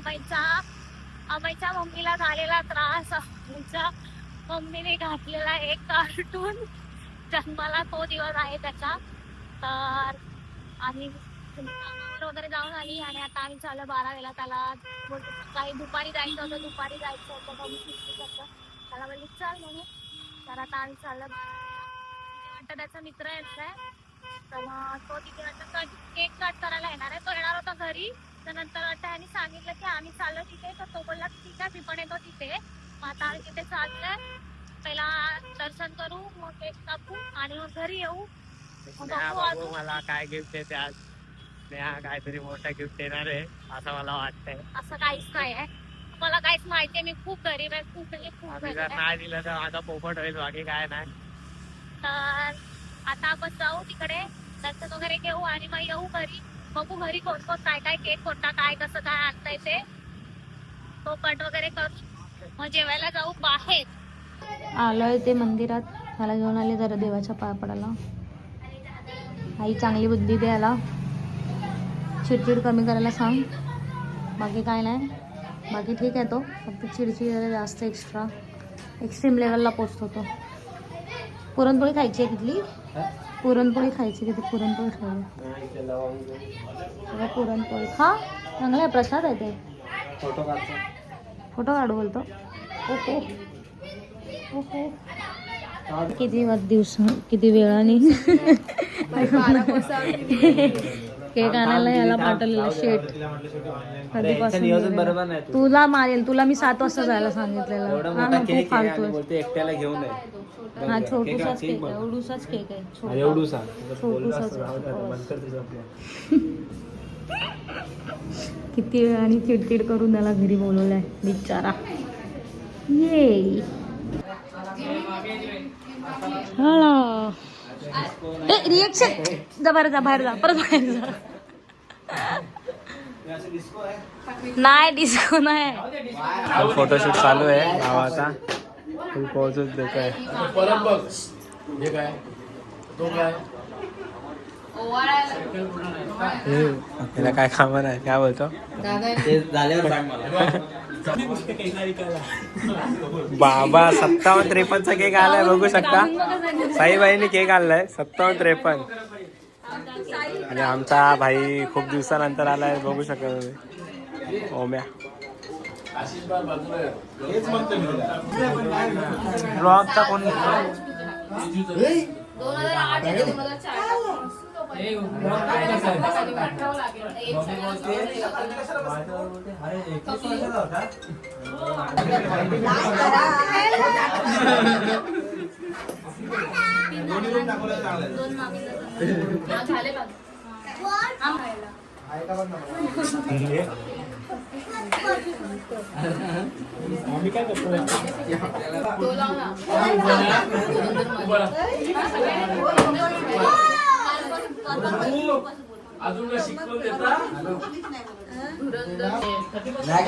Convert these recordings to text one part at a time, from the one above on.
अमयच्या मम्मीला झालेला त्रास. आमच्या मम्मीने घातलेला एक कार्टून जन्माला तो दिवस आहे त्याचा. तर आम्ही कामावर वगैरे जाऊन आली आणि आता आम्ही चाललो 12 त्याला काही दुपारी जायचं होतं मम्मी सुट्टी करतं त्याला बोलली चल म्हणून. तर आता आम्ही चाललो 12 वाटतं त्याचा मित्र यायचा तर तो तिथे वाटतं केक कट करायला येणार आहे. तो येणार होता घरी. तर नंतर त्यांनी सांगितलं की आम्ही चाललो तिथे. तर तो बोलला ठीक आहे मी पण येतो तिथे. मग आता आम्ही तिथे चाललोय. पहिला दर्शन करू मग केक कापू आणि मग घरी येऊ. मला काय गिफ्ट आहे आज स्नेहा काहीतरी मोठा गिफ्ट येणार आहे असं मला वाटतंय. असं काहीच नाही आहे. मला काहीच माहितीये मी खूप गरीब आहे. खूप जर नाही दिलं तर माझा पोपट होईल बाकी काय नाही. तर आता आपण जाऊ तिकडे दर्शन वगैरे घेऊ आणि मग येऊ घरी. बघू घरी कोण कोण काय काय केक कोणता काय कसं काय आणताय ते तो कट वगैरे करू मग जेवायला जाऊ बाहेर. आलोय ते मंदिरात. मला घेऊन आले जरा देवाच्या पाया पडायला. आई चांगली बुद्धी द्यायला. चिडचिड कमी करायला सांग. बाकी काय नाही. बाकी ठीक आहे. तो फक्त चिडचिड जरा जास्त एक्स्ट्रीम लेवलला पोचतो तो. पुरणपोळी खायची आहे तिथली. पुरणपोळी खायची तिथे. पुरणपोळी खायची पुरणपोळी खा. चांगला आहे प्रसाद आहे ते. फोटो काढू बोलतो. किती वेळाने केक आणायला याला पाठवलेलं शेट. कधीपासून तुला मारेल. तुला मी 7 वाजता जायला सांगितलेलं. हा तू फालतू एकट्याला घेऊन हा छोटूसाच केक आहे. एवढूसाच केक आहे. छोटूसाच. किती वेळाने चिडचिड करून त्याला घरी बोलवलंय बिचारा. ये रिएक्शन जा बाहेर जा परत बाहेर जा. नाही डिस्को नाही. फोटोशूट चालू आहे गावाचा. फुल पोहोचूच देतोय. त्याला काय काम नाही. काय बोलतो बाबा 57-53चा केक आलाय बघू शकता. साईबाईने केक आणलाय 57-53 आणि आमचा भाई खूप दिवसानंतर आलाय बघू शकता तुम्ही. ओम्या ब्लॉगचा कोण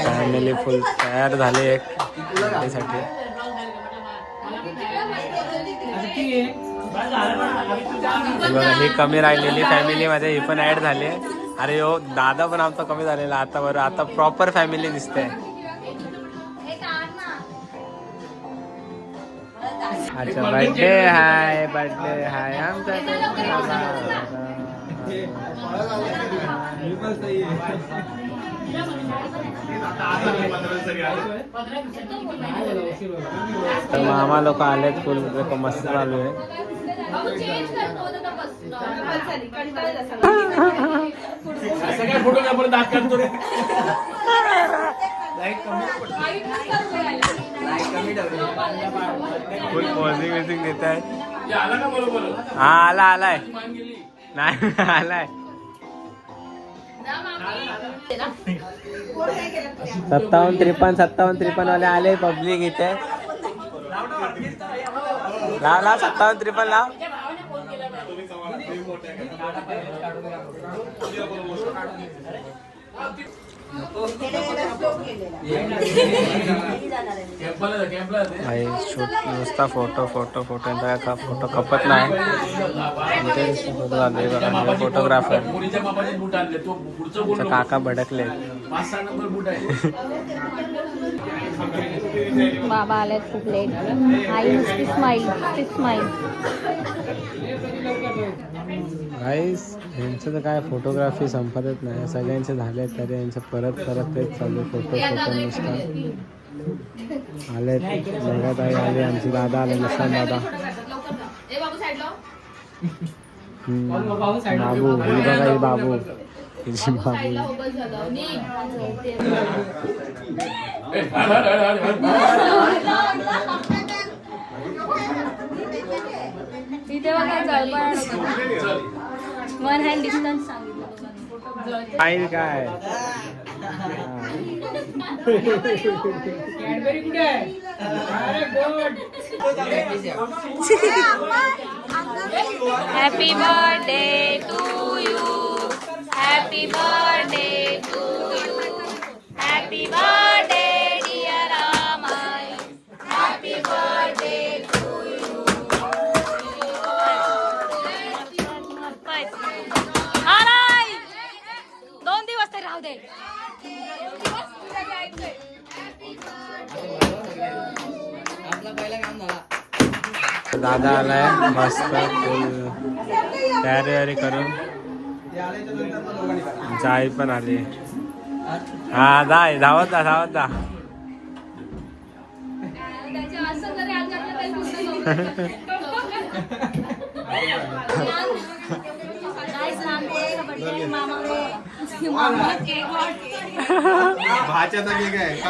फॅमिली फुल तयार झाले साठी. बघा ही कमी राहिलेली फॅमिली मध्ये ही पण ऍड झाली. अरे हो दादा पण आमचा कमी झालेला आता. बरं आता प्रॉपर फॅमिली दिसते. अच्छा बर्थडे हाय आमचा. मामा लोक आलेत. फुल मस्त चालू आहे. फुल पॉझिटिव्ह देत आहे. हा आलाय नाही आलाय. 57-53 वाले आले पब्लिक इथे. लाव 57-53 लाव. भाई नुसता फोटो फोटो फोटो यांचा फोटो खपत नाही. फोटो झाले बघा फोटोग्राफर. काका भडकले. बाबा आले खूप लेट. आई नुसती स्माईल. गाईस यांचं तर काय फोटोग्राफी संपतच नाही. सगळ्यांचे झाले तरी यांचं परत तेच चालू फोटो नुसता आले. बघत आहे आले आमचे दादा आले नसतात दादा. बाबू ही बघा ही बाबू हिची बाबू. इथे बघा वन हँड डिस्टन्स सांगितलं. काय happy birthday to you. Happy birthday to you. Happy birthday dear Amay. Happy birthday to you. अरे 2 दिवस तरी राहू दे. दादा आलाय मस्त फुल तयारी करून. आई पण आली. हा धावत जा.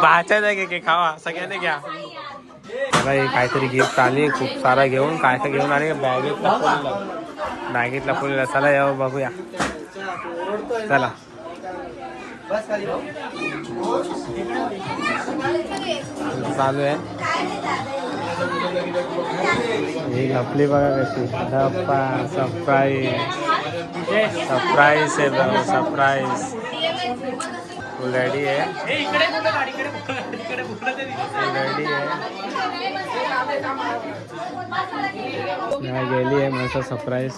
भाच्या केक खावा सगळ्यांनी घ्या. काहीतरी गिफ्ट आली खूप सारा घेऊन. काय तर घेऊन आली बॅगेत लपवलेला. चला या बघूया. चला चालू आहे. ही लपली बघा कशी. सरप्राईज आहे बघा. सरप्राईज रेडी आहे. गेली आहे मस्त सरप्राईज.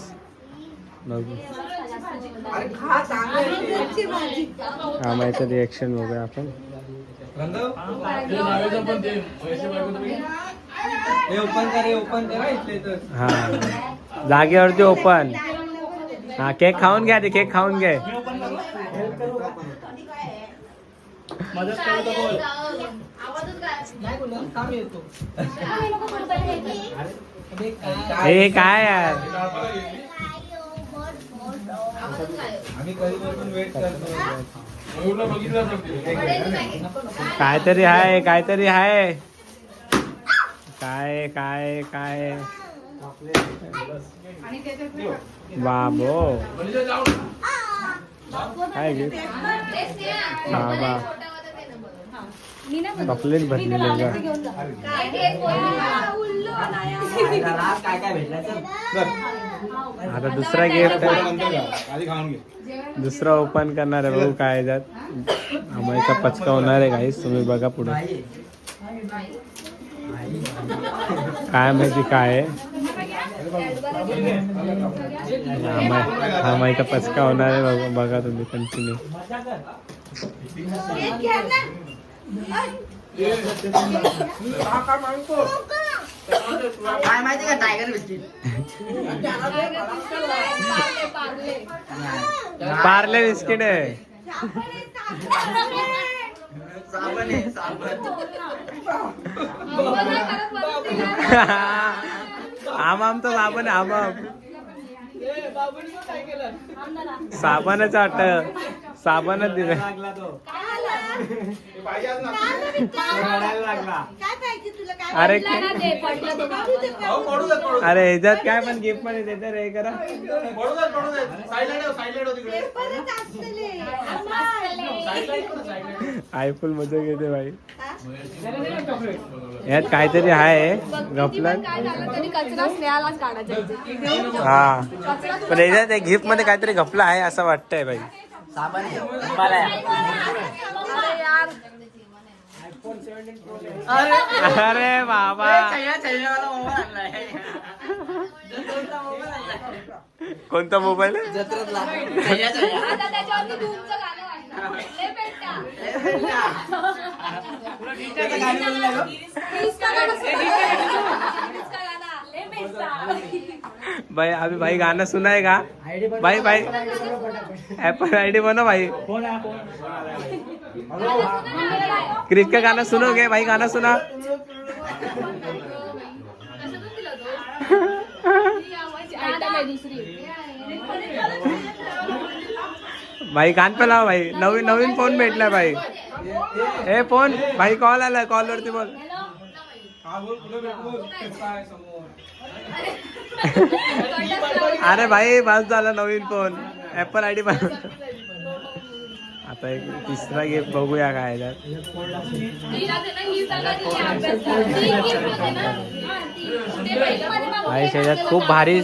बघू आम्हाचं रिएक्शन बघूया आपण. हा जागेवरती ओपन. हा केक खाऊन घ्या. ते केक खाऊन घे. हे काय यार. काहीतरी आहे काय बाबो काय गे बाबा. चॉकलेट भरलेलं आता दुसरा गिफ्ट दुसरा ओपन करणार आहे. बघू काय त्यात. आम्हाला पचका होणार आहे काहीच. तुम्ही बघा पुढे काय माहिती काय आहे. आम्हाला पचका होणार आहे. बघा तुम्ही कंटिन्यू. काय माहिती का टायगर बिस्किट. पार्ले बिस्किट आहे. आमाम तो साबण आमाम. साबणच वाटत. साबणच दिलं. अरे ह्याच्यात काय पण गिफ्ट मध्ये देतात रे. करा आयफुल मजा घेते भाई. यात काहीतरी आहे गपलन. हा पण याच्यात गिफ्ट मध्ये काहीतरी घपला आहे असं वाटतंय भाई. अरे बाबा कोणता मोबाईल आहे? भाई अभी भाई गाना सुना है का भाई भाई एप्पल आईडी बनो भाई क्रिस का गाना सुनोगे भाई गाना सुना भाई कान पे लाव भाई नवीन नवीन फोन भेटला भाई हे फोन भाई कॉल आलाय कॉल वरती बोल अरे भाई बस झाला नवीन फोन ऍपल आयडी पण आता एक तिसरा गिफ्ट बघूया काय आहे त्यात. भाई त्याच्यात खूप भारी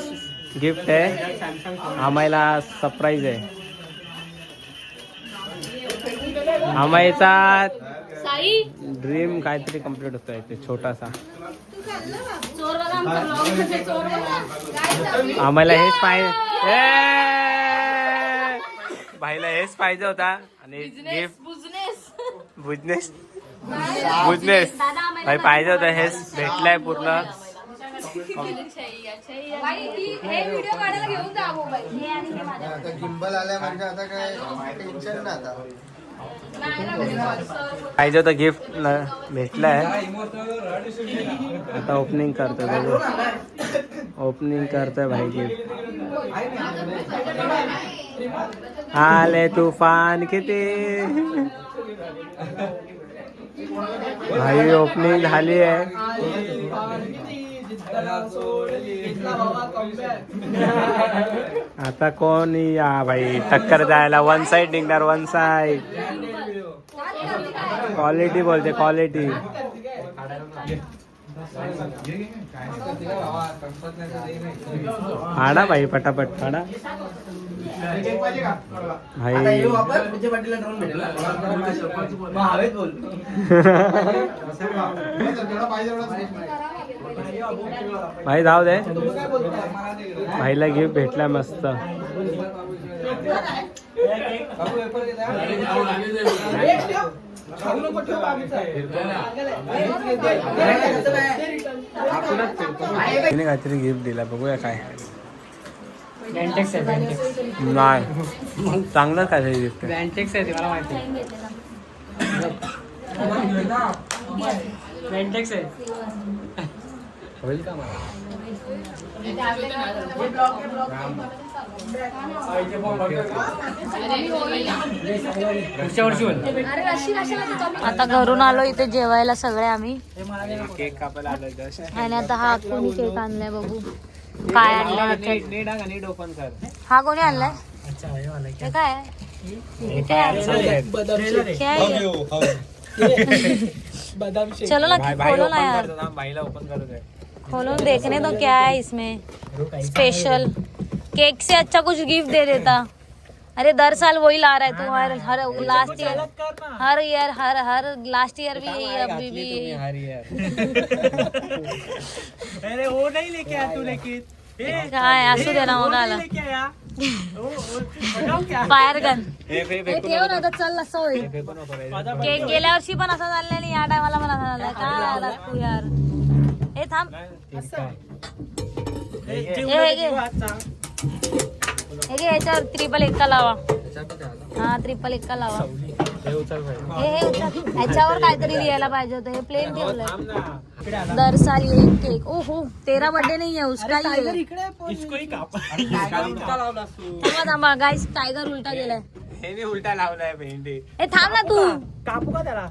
गिफ्ट आहे आम्हाला सरप्राईज आहे आम्हाचा ड्रीम काहीतरी कम्प्लीट होतोय ते छोटासा आम्हाला हेच पाहिजे भाईला हेच पाहिजे होता आणि गिफ्ट बिझनेस भाई पाहिजे होता हेच भेटलाय पूर्ण गिंबल आल्या म्हणजे आता काय टेन्शन नाही आता पाहिजे होतं गिफ्ट भेटलाय आता ओपनिंग करतोय बघू ओपनिंग करतोय भाई गिफ्ट आले तूफान किती भाई ओपनिंग झाली आहे आता कोण या भाई टक्कर द्यायला वन साइड निघणार वन साइड क्वालिटी बोलते क्वालिटी हाडा भाई पटापट हाडा भाई भाई जाऊ दे भाईला गिफ्ट भेटला मस्त तिने काहीतरी गिफ्ट दिला बघूया काय नाही चांगलं काय गिफ्ट बँटेक्स आहे मला माहिती बँटेक्स आहे होईल का मला आता घरून आलो इथे जेवायला सगळे आम्ही केक कापायला आलो आणि आता हा कोणी केक आणलाय बघू काय आणलाय त्याच्यात. नीट ओपन कर हा कोणी आणलाय हे काय आहे? हे काय आहे? क्या है ये? चलो ना खोलो ना यार भाईला ओपन करू दे खोलो देखने दो क्या है इसमें स्पेशल केक से अच्छा कुछ गिफ्ट दे देता अरे दर साल वही ला रहा है तू her last year her last year भी यही अभी भी यही अरे वो नहीं लेके आया तू लेकिन काय असू दे ना मग आला फायर गन ठेव ना तर चल असं होईल केक गेल्या वर्षी पण असं झालं आणि या टायमाला पण असं झालं काय दाखवू यार हे थांब हे घे याच्यावर 311 का लावा हा 311 का लावा हे उचल याच्यावर काहीतरी लिहायला पाहिजे होतं हे प्लेन ठेवलंय दर साल ये केक ओहो तेरा बर्थडे नहीं है उसका ही है इसको ही काप थांबा थांबा गाइस टायगर उलटा गेलाय हे मी उलटा लावलाय भेंडी ए थांब ना तू कापू का त्याला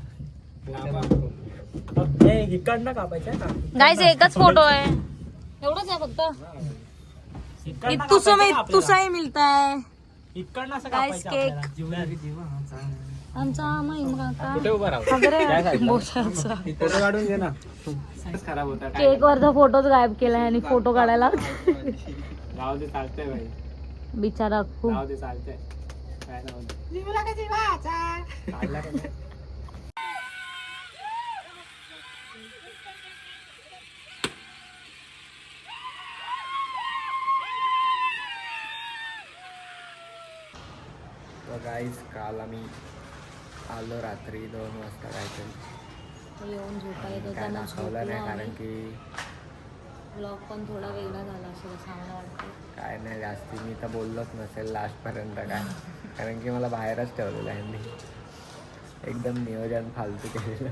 इकडनं कापायचं का गाइस एकच फोटो आहे एवढंच आहे फक्त तुझा ही मिलता है इकडनं असं गाइस केक आमचा कुठे उभा राहू फोटो काढून घे ना खराब होता केक वरचा फोटोच गायब केलाय आणि फोटो काढायला राहू दे चालतंय भाई बिचारा खूप राहू दे चालतंय काय काढला का नाही? तर गाईज काल आम्ही आलो रात्री 2 वाजता काहीतरी येऊन झोपा येत काय होता दाखवलं नाही कारण की ब्लॉग पण थोडा वेगळा झाला असं चांगला वाटतं. काय नाही जास्ती मी तर बोललोच नसेल लास्टपर्यंत काय कारण की मला बाहेरच ठेवलेलं आहे मी एकदम नियोजन फालतू केलेलं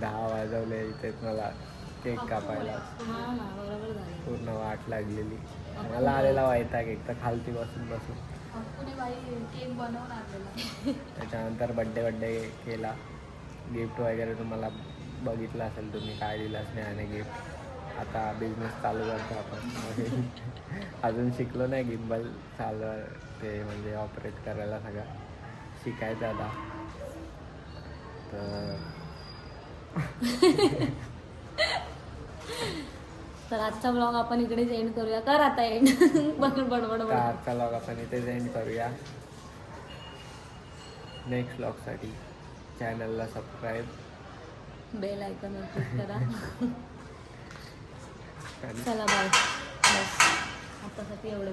10 वाजवले इथेच मला केक कापायला हा ना बरोबर झालं. पूर्ण वाट लागलेली मला आलेला वैताग एक तर खालती बसून बाई केक बनवून आणलेला. त्याच्यानंतर बड्डे केला गिफ्ट वगैरे तुम्हाला बघितलं असेल तुम्ही काय दिलं स्नेहाने गिफ्ट आता बिझनेस चालू करतो आपण अजून शिकलो नाही गिम्बल चालू ते म्हणजे ऑपरेट करायला सगळं शिकायचं आता तर आजचा ब्लॉग आपण इकडेच एंड करूया. कर आता एंड बडबड आजचा ब्लॉग आपण इथेच एंड करूया नेक्स्ट ब्लॉगसाठी चॅनलला सबस्क्राईब बेल आयकॉनवर क्लिक करा. आणि चला बाय. बस आतासाठी एवढं.